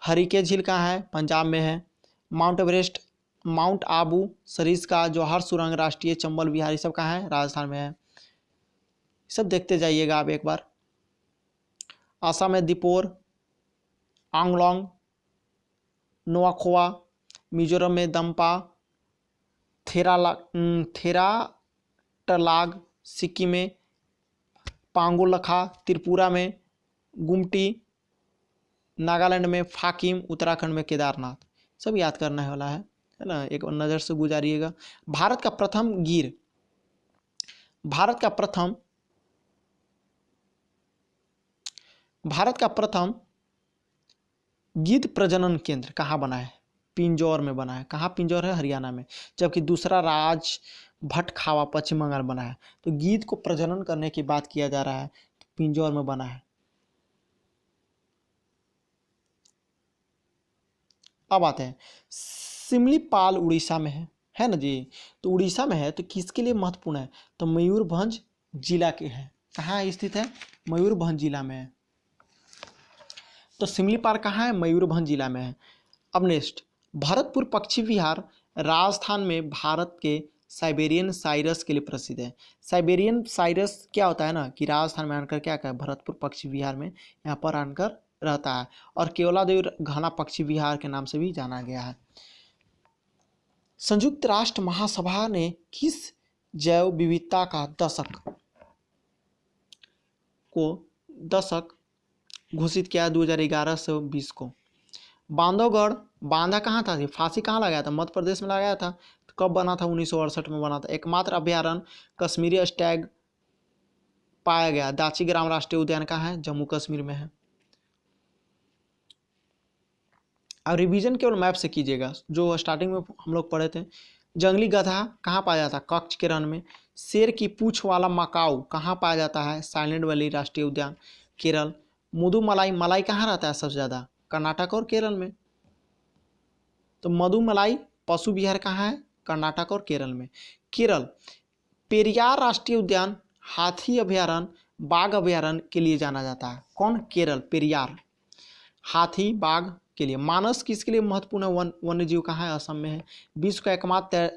A: हरिके झील कहाँ है? पंजाब में है। Mount Everest, mount Abu, Sariska, जौहर सुरंग राष्ट्रीय, चंबल विहार ये सब कहाँ है? राजस्थान में है। सब देखते जाइएगा आप एक बार। आसाम में दीपोर, आंगलोंग, नोआखोआ, मिजोरम में दम्पा, थेराटलाग, सिक्किम में पांगोलखा, त्रिपुरा में गुमटी, नागालैंड में फाकिम, उत्तराखंड में केदारनाथ। सब याद करना है वाला है ना, एक नज़र से गुजारिएगा। भारत का प्रथम गिद्ध प्रजनन केंद्र कहाँ बना है? पिंजौर में बना है। कहाँ पिंजौर है? हरियाणा में। जबकि दूसरा भटखावा पश्चिम बंगाल बना है। तो गिद्ध को प्रजनन करने की बात किया जा रहा है तो पिंजौर में बना है। अब आते हैं, सिमलीपाल उड़ीसा में है ना जी। तो उड़ीसा में है तो किसके लिए महत्वपूर्ण है? तो मयूरभंज जिला के है। कहाँ स्थित है? मयूरभंज जिला में है। तो सिमलीपाल कहाँ है? मयूरभंज जिला में है। अब नेक्स्ट, भरतपुर पक्षी विहार राजस्थान में भारत के साइबेरियन साइरस के लिए प्रसिद्ध है। साइबेरियन साइरस क्या होता है ना कि राजस्थान में आकर क्या है? भरतपुर पक्षी विहार में यहाँ पर आकर रहता है और केवलादेव घना पक्षी विहार के नाम से भी जाना गया है। संयुक्त राष्ट्र महासभा ने किस जैव विविधता का दशक को दशक घोषित किया 2011 से 20 को। बांधवगढ़, बांधा कहाँ था, फांसी कहाँ लगाया था, मध्य प्रदेश में लगाया था। तो कब बना था, 1968 में बना था। एकमात्र अभ्यारण्य कश्मीरी स्टैग पाया गया, दाची ग्राम राष्ट्रीय उद्यान कहाँ है, जम्मू कश्मीर में है। और रिवीजन केवल मैप से कीजिएगा, जो स्टार्टिंग में हम लोग पढ़े थे। जंगली गधा कहाँ पाया जाता है, कच्छ के रण में। शेर की पूंछ वाला मकाऊ कहाँ पाया जाता है, साइलेंट वैली राष्ट्रीय उद्यान, केरल। मधुमलाई, मलाई कहाँ रहता है सबसे ज़्यादा, कर्नाटक और केरल में। तो मधुमलाई पशु विहार कहाँ है, कर्नाटक और केरल में। केरल, पेरियार राष्ट्रीय उद्यान हाथी अभ्यारण्य, बाघ अभ्यारण्य के लिए जाना जाता है। कौन, केरल, पेरियार, हाथी बाघ के लिए। मानस किसके लिए महत्वपूर्ण है, वन्य जीव कहाँ है, असम में है। विश्व का एकमात्र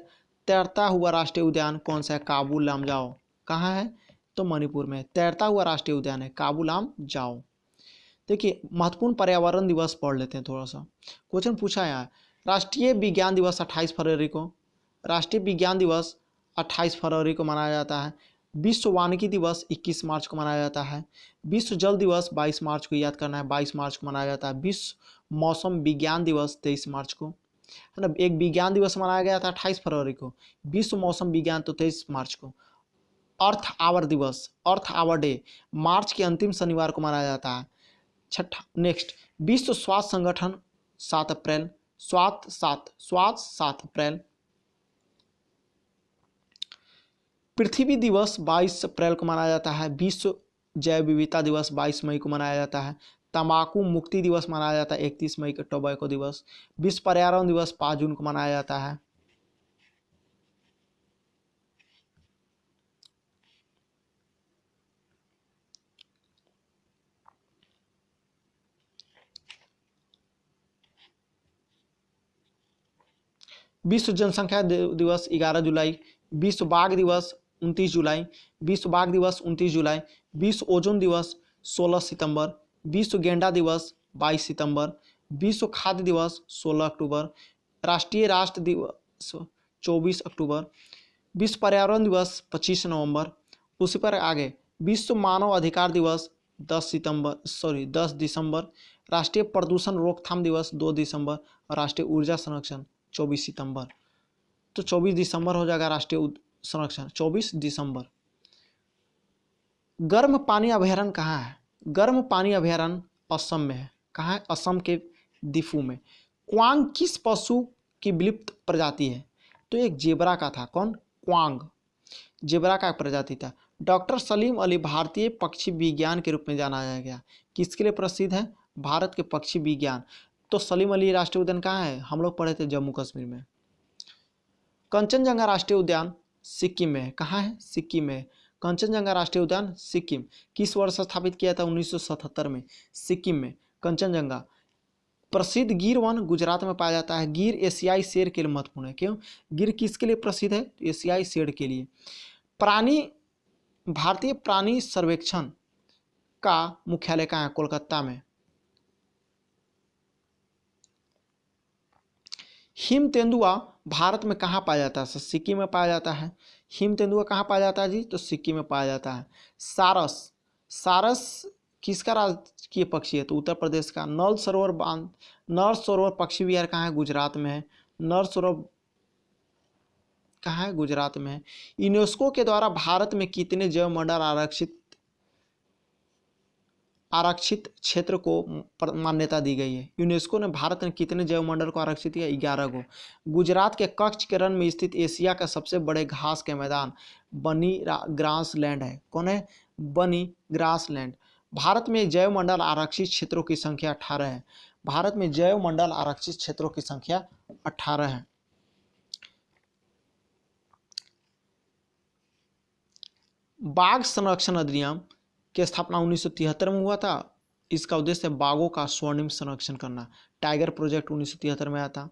A: तैरता हुआ राष्ट्रीय उद्यान कौन सा है, काबू लामजाओ कहाँ है, तो मणिपुर में। तैरता हुआ राष्ट्रीय उद्यान है काबू लामजाओ। देखिए महत्वपूर्ण पर्यावरण दिवस पढ़ लेते हैं थोड़ा सा। क्वेश्चन पूछा है, राष्ट्रीय विज्ञान दिवस 28 फरवरी को, राष्ट्रीय विज्ञान दिवस 28 फरवरी को मनाया जाता है। विश्व वानिकी दिवस 21 मार्च को मनाया जाता है। विश्व जल दिवस 22 मार्च को, याद करना है, 22 मार्च को मनाया जाता है। विश्व मौसम विज्ञान दिवस 23 मार्च को, है ना। एक विज्ञान दिवस मनाया गया था 28 फरवरी को, विश्व मौसम विज्ञान तो 23 मार्च को। अर्थ आवर दिवस, अर्थ आवर डे, मार्च के अंतिम शनिवार को मनाया जाता है। छठा, नेक्स्ट, विश्व स्वास्थ्य संगठन 7 अप्रैल, स्वास्थ्य 7 अप्रैल। पृथ्वी दिवस 22 अप्रैल को मनाया जाता है। विश्व जैव विविधता दिवस 22 मई को मनाया जाता है। तंबाकू मुक्ति दिवस मनाया जाता है 31 मई को, टोबैको दिवस। विश्व पर्यावरण दिवस 5 जून को मनाया जाता है। विश्व जनसंख्या दिवस 11 जुलाई। विश्व बाघ दिवस 29 जुलाई, विश्व बाघ दिवस 29 जुलाई। विश्व ओजोन दिवस 16 सितंबर। विश्व गेंडा दिवस 22 सितंबर। विश्व खाद्य दिवस 16 अक्टूबर। राष्ट्रीय राष्ट्र दिवस 24 अक्टूबर। विश्व पर्यावरण दिवस 25 नवंबर। उसी पर आगे विश्व मानव अधिकार दिवस 10 दिसंबर। राष्ट्रीय प्रदूषण रोकथाम दिवस 2 दिसंबर और राष्ट्रीय ऊर्जा संरक्षण 24 सितंबर। तो 24 दिसंबर हो जाएगा राष्ट्रीय संरक्षण, 24 दिसंबर। गर्म पानी अभ्यारण्य कहाँ है, गर्म पानी अभ्यारण्य असम में है। कहाँ है, असम के दिफू में। क्वांग किस पशु की विलुप्त प्रजाति है, तो एक जेबरा का था। कौन, क्वांग, जेबरा का प्रजाति था। डॉक्टर सलीम अली भारतीय पक्षी विज्ञान के रूप में जाना गया, किसके लिए प्रसिद्ध है, भारत के पक्षी विज्ञान। तो सलीम अली राष्ट्रीय उद्यान कहाँ है, हम लोग पढ़े थे जम्मू कश्मीर में। कंचनजंगा राष्ट्रीय उद्यान सिक्किम में है। कहाँ है, सिक्किम में। कंचनजंगा राष्ट्रीय उद्यान सिक्किम, किस वर्ष स्थापित किया था, 1977 में, सिक्किम में कंचनजंगा। प्रसिद्ध गिर वन गुजरात में पाया जाता है। गिर एशियाई शेर के लिए महत्वपूर्ण है। क्यों, गिर किसके लिए प्रसिद्ध है, एशियाई शेर के लिए। प्राणी, भारतीय प्राणी सर्वेक्षण का मुख्यालय कहाँ है, कोलकाता में। हिम तेंदुआ भारत में कहाँ पाया जाता है, सिक्किम में पाया जाता है। हिम तेंदुआ कहाँ पाया जाता है जी, तो सिक्किम में पाया जाता है। सारस, सारस किसका राजकीय पक्षी है, तो उत्तर प्रदेश का। नल सरोवर बांध, नल सरोवर पक्षी विहार कहाँ है, गुजरात में है। नल सरोवर कहाँ है, गुजरात में है। यूनेस्को के द्वारा भारत में कितने जैव मंडल आरक्षित क्षेत्र को मान्यता दी गई है। यूनेस्को ने भारत में कितने जैव मंडल को आरक्षित किया, 11 को। गुजरात के कच्छ के रण में स्थित एशिया का सबसे बड़े घास के मैदान बनी ग्रासलैंड है। कौन है, बनी ग्रासलैंड। भारत में जैव मंडल आरक्षित क्षेत्रों की संख्या 18 है। भारत में जैव मंडल आरक्षित क्षेत्रों की संख्या 18 है। बाघ संरक्षण अधिनियम की स्थापना 1973 में हुआ था। इसका उद्देश्य बाघों का स्वर्णिम संरक्षण करना। टाइगर प्रोजेक्ट 1973 में आया था।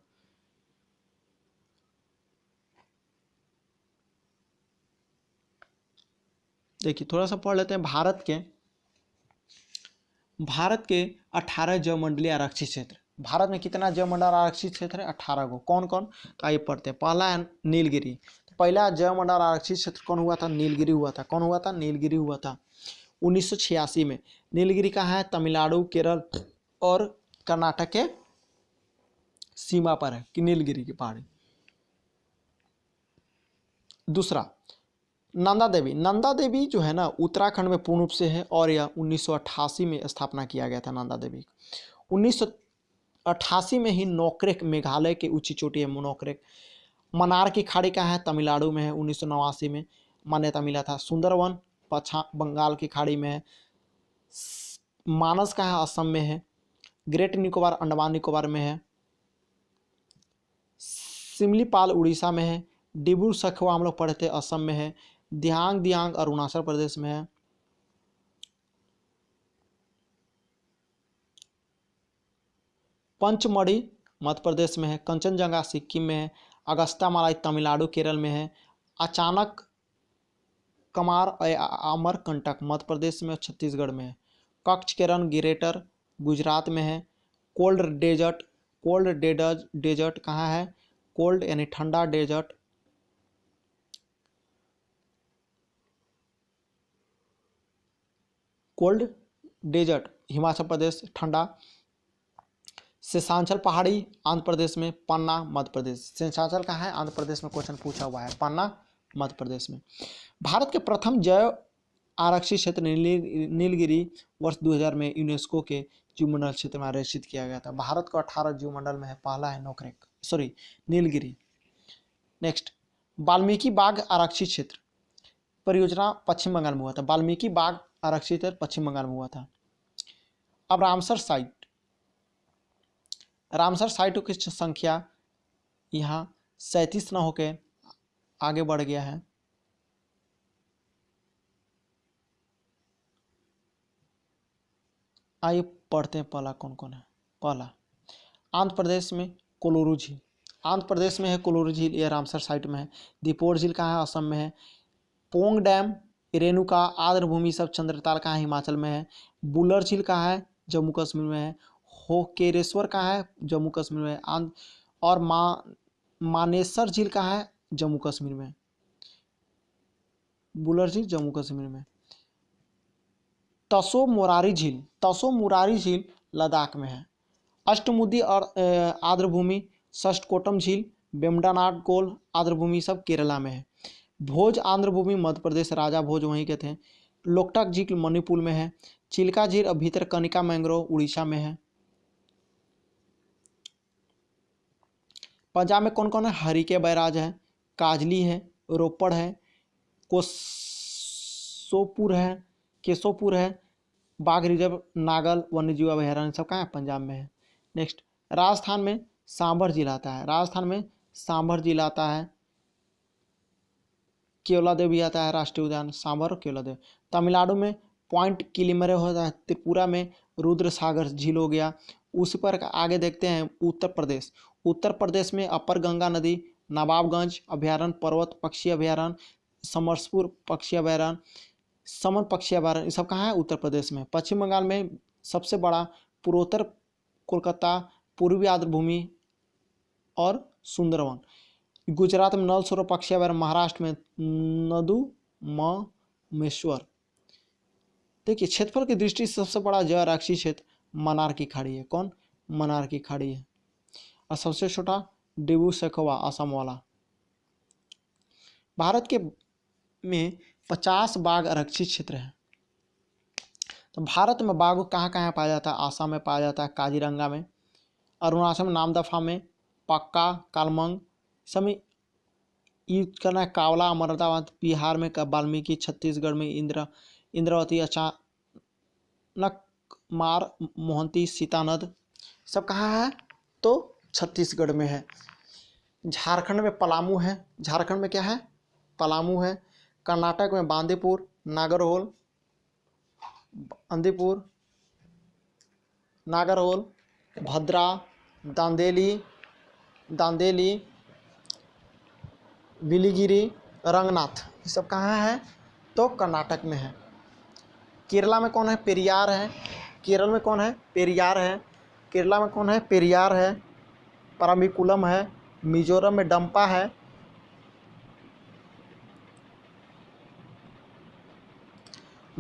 A: देखिए थोड़ा सा पढ़ लेते हैं। भारत के 18 जैवमंडलीय आरक्षित क्षेत्र। भारत में कितना जैवमंडल आरक्षित क्षेत्र है, 18 को। कौन कौन, तो आइए पढ़ते हैं। पहला है नीलगिरी। तो पहला जैवमंडल आरक्षित क्षेत्र कौन हुआ था, नीलगिरी हुआ था। कौन हुआ था, नीलगिरी हुआ था। 1986 में। नीलगिरी कहाँ है? तमिलनाडु, केरल और कर्नाटक के सीमा पर है कि नीलगिरी की पहाड़ी। दूसरा, नंदा देवी। नंदा देवी जो है ना उत्तराखंड में पूर्ण रूप से है और यह 1988 में स्थापना किया गया था। नंदा देवी 1988 में ही नोकरेक, मेघालय की ऊंची चोटी है नोकरेक। मनार की खाड़ी कहाँ है? तमिलनाडु में है। 1989 में मान्यता मिला था। सुंदरवन पश्चिम बंगाल की खाड़ी में है। मानस कहाँ है? असम में है। ग्रेट निकोबार अंडमान निकोबार में है। सिमलीपाल उड़ीसा में है। डिब्रू सखुआ हम लोग पढ़े थे असम में है। दियांग दियांग अरुणाचल प्रदेश में है। पंचमढ़ी मध्य प्रदेश में है। कंचनजंगा सिक्किम में है। अगस्ता मालाई तमिलनाडु केरल में है। अचानक कमार अमरकंटक मध्य प्रदेश में और छत्तीसगढ़ में है। कच्छ गिरेटर गुजरात में है। कोल्ड डेजर्ट कहाँ है? कोल्ड यानी ठंडा, desert cold desert Himachal Pradesh ठंडा। शेषांचल पहाड़ी आंध्र प्रदेश में। पन्ना मध्य प्रदेश। शेषांचल कहाँ है? आंध्र प्रदेश में क्वेश्चन पूछा हुआ है। पन्ना मध्य प्रदेश में। भारत के प्रथम जैव आरक्षित क्षेत्र नीलगिरी वर्ष 2000 में यूनेस्को के जीवमंडल क्षेत्र में आरक्षित किया गया था। भारत को 18 जीवमंडल में है। पहला है नीलगिरी। नेक्स्ट, वाल्मीकि बाघ आरक्षित क्षेत्र परियोजना पश्चिम बंगाल में हुआ था। वाल्मीकि बाघ आरक्षित क्षेत्र पश्चिम बंगाल में हुआ था। अब रामसर साइटों की संख्या यहाँ 37 न होकर आगे बढ़ गया है। आइए पढ़ते हैं पहला कौन कौन है। पहला, आंध्र प्रदेश में कोलोरू झील। आंध्र प्रदेश में है कोलोरू झील, यह रामसर साइट में है। दीपोर झील कहाँ है? असम में है। पोंग डैम, रेणुका, आर्द्रभूमि सब चंद्रताल कहाँ है? हिमाचल में है। बुलर झील कहाँ है? जम्मू कश्मीर में है। होकेरेश्वर कहाँ है? जम्मू कश्मीर में है। और मानेसर झील कहाँ है? जम्मू कश्मीर में। बुलर झील जम्मू कश्मीर में। तसो मुरारी झील लद्दाख में है। अष्टमुदी और आर्द्रभूमि, षष्ठकोटम झील, बेम्बनाड कोल आर्द्रभूमि सब केरला में है। भोज आंध्रभूमि मध्य प्रदेश, राजा भोज वहीं के थे। लोकटक झील मणिपुर में है। चिल्का झील और भीतरकनिका मैंग्रोव उड़ीसा में है। पंजाब में कौन कौन है? हरिके बैराज है, काजली है, रोपड़ है, केशोपुर है, बाघ रिजर्व, नागल वन्यजीव अभयारण्य सब कहाँ है? पंजाब में है। नेक्स्ट, राजस्थान में सांभर झील आता है। केवलादेव भी आता है राष्ट्रीय उद्यान, सांभर और केवलादेव। तमिलनाडु में पॉइंट किलिमरे होता है। त्रिपुरा में रुद्र सागर झील हो गया। उस पर आगे देखते हैं उत्तर प्रदेश में अपर गंगा नदी, नवाबगंज अभयारण्य, पर्वत पक्षी अभयारण्य, समरसपुर पक्षी अभयारण्य, समन पक्षी अभयारण्य, ये सब कहाँ है? उत्तर प्रदेश में। पश्चिम बंगाल में सबसे बड़ा पूर्वोत्तर कोलकाता, पूर्वी आर्द्रभूमि और सुंदरवन। गुजरात में नल सरोवर पक्षी अभयारण्य, महाराष्ट्र में नदुममेश्वर। देखिए क्षेत्रफल की दृष्टि से सबसे बड़ा जैव आरक्षित क्षेत्र मनार की खाड़ी है। कौन? मनार की खाड़ी है। और सबसे छोटा डिब्रू सैखोवा असम वाला। भारत के में 50 बाघ आरक्षित क्षेत्र है। तो भारत में बाघ कहाँ कहाँ पाया जाता है? आसाम में पाया जाता है, काजीरंगा में, अरुणाचल में नामदफा में, पक्का, कालमंग समय यूज करना है, कावला, अमरदाबाद, बिहार में वाल्मीकि, छत्तीसगढ़ में इंद्रावती, अचानक मार, मोहंती, सीतानद सब कहाँ है? तो छत्तीसगढ़ में है। झारखंड में पलामू है। झारखंड में क्या है? पलामू है। कर्नाटक में बांदीपुर, नागरहोल, भद्रा, दांदेली, बिलीगिरी, रंगनाथ, ये सब कहाँ है? तो कर्नाटक में है। केरला में कौन है? पेरियार है। केरल में कौन है? पेरियार है। केरला में कौन है? पेरियार है। परम्बिकुलम है। मिजोरम में डंपा है।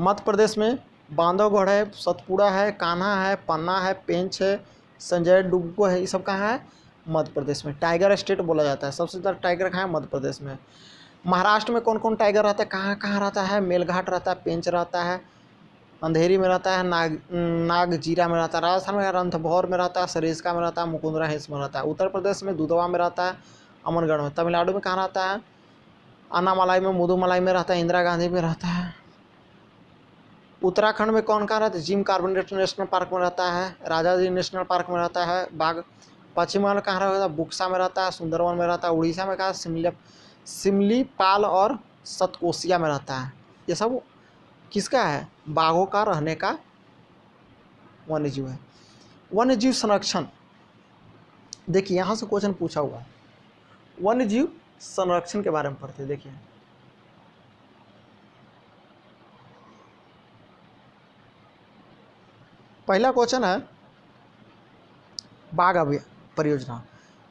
A: मध्य प्रदेश में बांधवगढ़ है, सतपुड़ा है, कान्हा है, पन्ना है, पेंच है, संजय डुग्गो है, ये सब कहाँ है? मध्य प्रदेश में। टाइगर स्टेट बोला जाता है, सबसे ज़्यादा टाइगर कहाँ है? मध्य प्रदेश में। महाराष्ट्र में कौन कौन टाइगर रहता है, कहाँ कहाँ रहता है? मेलघाट रहता है, पेंच रहता है, अंधेरी में रहता है, नागजीरा में रहता है। राजस्थान में रणथंभौर में रहता है, सरिस्का में रहता है, मुकुंदरा हिल्स में रहता है। उत्तर प्रदेश में दुधवा में रहता है, अमनगढ़ में। तमिलनाडु में कहाँ रहता है? अन्नामलाई में, मुदुमलाई में रहता है, इंदिरा गांधी में रहता है। उत्तराखंड में कौन कहाँ रहता है? जिम कार्बेट नेशनल पार्क में रहता है, राजाजी नेशनल पार्क में रहता है, बाघ। पश्चिम बंगाल कहाँ रहता है? बुक्सा में रहता है, सुंदरवन में रहता है। उड़ीसा में कहाँ? सिमलीपाल और सतकोसिया में रहता है। ये सब किसका है? बाघों का रहने का वन्यजीव है। वन्यजीव संरक्षण, देखिए यहाँ से क्वेश्चन पूछा हुआ है, वन्यजीव संरक्षण के बारे में पढ़ते हैं। देखिए पहला क्वेश्चन है बाघ परियोजना।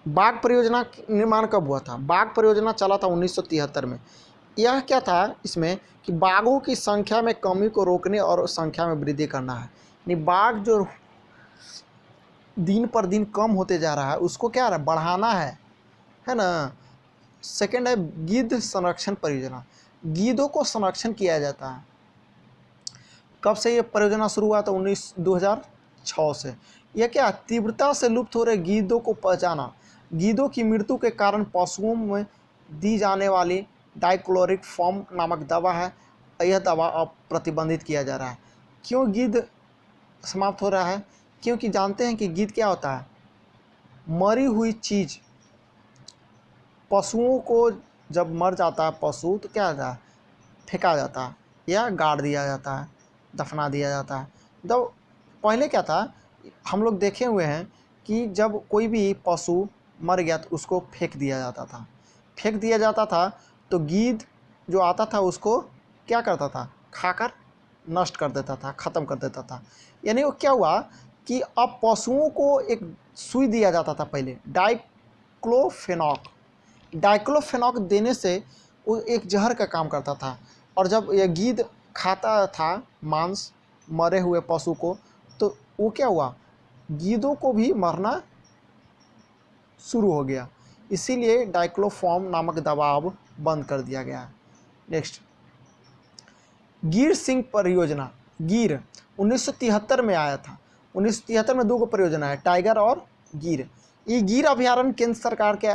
A: बाघ परियोजना निर्माण कब हुआ था? बाघ परियोजना चला था 1973 में। यह क्या था इसमें कि बाघों की संख्या में कमी को रोकने और संख्या में वृद्धि करना है। यानी बाघ जो दिन पर दिन कम होते जा रहा है उसको क्या है? बढ़ाना है ना। सेकंड है गिद्ध संरक्षण परियोजना। गिद्धों को संरक्षण किया जाता है। कब से ये परियोजना शुरू हुआ था? 2006 से। यह क्या? तीव्रता से लुप्त हो रहे गिद्धों को पहचाना। गिद्धों की मृत्यु के कारण पशुओं में दी जाने वाली डाइक्लोरोफॉर्म नामक दवा है, यह दवा अब प्रतिबंधित किया जा रहा है। क्यों गिद्ध समाप्त हो रहा है? क्योंकि जानते हैं कि गिद्ध क्या होता है? मरी हुई चीज़, पशुओं को जब मर जाता है पशु तो क्या होता है? फेंका जाता है या गाड़ दिया जाता है, दफना दिया जाता है। जब पहले क्या था, हम लोग देखे हुए हैं कि जब कोई भी पशु मर गया तो उसको फेंक दिया जाता था। फेंक दिया जाता था तो गिद्ध जो आता था उसको क्या करता था? खाकर नष्ट कर देता था, ख़त्म कर देता था। यानी वो क्या हुआ कि अब पशुओं को एक सुई दिया जाता था पहले, डाइक्लोफेनॉक। डाइक्लोफेनॉक देने से वो एक जहर का काम करता था। और जब यह गिद्ध खाता था मांस मरे हुए पशु को तो वो क्या हुआ? गिद्धों को भी मरना शुरू हो गया। इसीलिए डाइक्लोफॉर्म नामक दवा अब बंद कर दिया गया है। नेक्स्ट, गिर सिंह परियोजना। गिर 1973 में आया था। 1973 में 2 परियोजना है, टाइगर और गिर। ये गिर अभ्यारण्य केंद्र सरकार के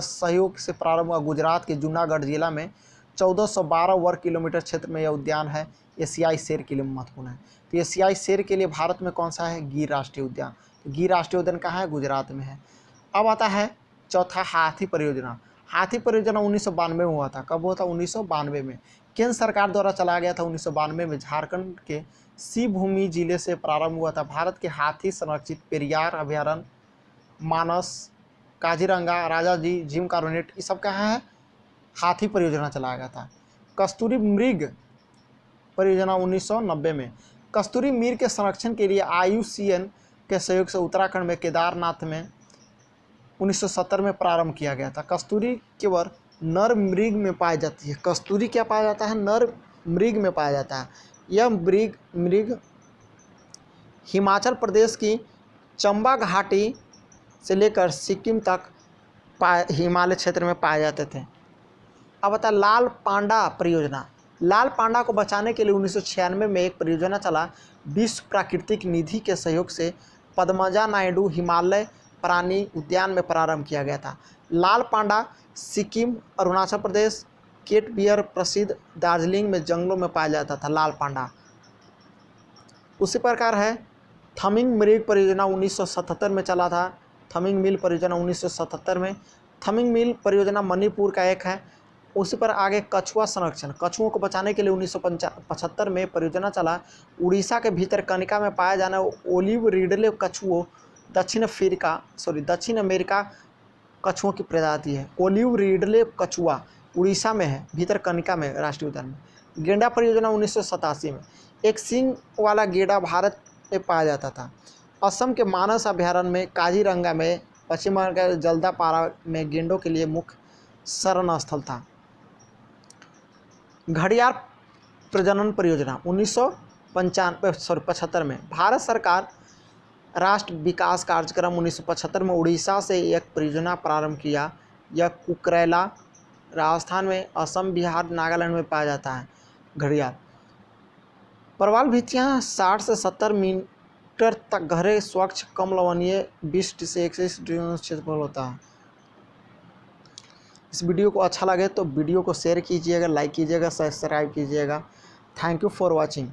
A: सहयोग से प्रारंभ हुआ। गुजरात के जूनागढ़ जिला में 1412 वर्ग किलोमीटर क्षेत्र में यह उद्यान है। एशियाई शेर के लिए महत्वपूर्ण है। तो एशियाई शेर के लिए भारत में कौन सा है? गिर राष्ट्रीय उद्यान। तो गिर राष्ट्रीय उद्यान कहाँ है? गुजरात में है। अब आता है चौथा, हाथी परियोजना। हाथी परियोजना 1992 में हुआ था। कब हुआ था? 1992 में। केंद्र सरकार द्वारा चलाया गया था 1992 में। झारखंड के शिवभूमि जिले से प्रारंभ हुआ था। भारत के हाथी संरक्षित पेरियार अभ्यारण्य, मानस, काजीरंगा, राजाजी, जिम कार्बेट, ये सब कहाँ है? हाथी परियोजना चलाया गया था। कस्तूरी मृग परियोजना 1990 में। कस्तूरी मृग के संरक्षण के लिए IUCN के सहयोग से उत्तराखंड में केदारनाथ में 1970 में प्रारंभ किया गया था। कस्तूरी केवल नर मृग में पाई जाती है। कस्तूरी क्या पाया जाता है? नर मृग में पाया जाता है। यह मृग हिमाचल प्रदेश की चंबा घाटी से लेकर सिक्किम तक हिमालय क्षेत्र में पाए जाते थे। अब बता लाल पांडा परियोजना। लाल पांडा को बचाने के लिए 1996 में एक परियोजना चला। विश्व प्राकृतिक निधि के सहयोग से पद्मजा नायडू हिमालय प्राणी उद्यान में प्रारंभ किया गया था। लाल पांडा सिक्किम, अरुणाचल प्रदेश, केट बियर प्रसिद्ध दार्जिलिंग में जंगलों में पाया जाता था लाल पांडा। उसी प्रकार है थमिंग मृग परियोजना 1977 में चला था। थमिंग मिल परियोजना 1977 में। थमिंग मिल परियोजना मणिपुर का एक है। उसी पर आगे कछुआ संरक्षण। कछुओं को बचाने के लिए 1975 में परियोजना चला। उड़ीसा के भीतर कनिका में पाया जाने ओलिव रिडले कछुओं दक्षिण अमेरिका कछुओं की प्रजाति है। ओलिव रिडले कछुआ उड़ीसा में है, भीतर कनिका में राष्ट्रीय उद्यान में। गेंडा परियोजना 1987 में। एक सींग वाला गेंडा भारत में पाया जाता था। असम के मानस अभ्यारण्य में, काजीरंगा में, पश्चिम बंगाल के जल्दापारा में गेंडों के लिए मुख्य शरण स्थल था। घड़ियाल प्रजनन परियोजना 75 में। भारत सरकार राष्ट्र विकास कार्यक्रम 1975 में उड़ीसा से एक परियोजना प्रारंभ किया। यह कुकरेला राजस्थान में, असम, बिहार, नागालैंड में पाया जाता है। घड़ियाल प्रवाल भित्तियाँ 60 से 70 मीटर तक गहरे, स्वच्छ, कम लवणीय, 20 से 21 क्षेत्रफल होता है। इस वीडियो को अच्छा लगे तो वीडियो को शेयर कीजिएगा, लाइक कीजिएगा, सब्सक्राइब कीजिएगा। Thank you for watching.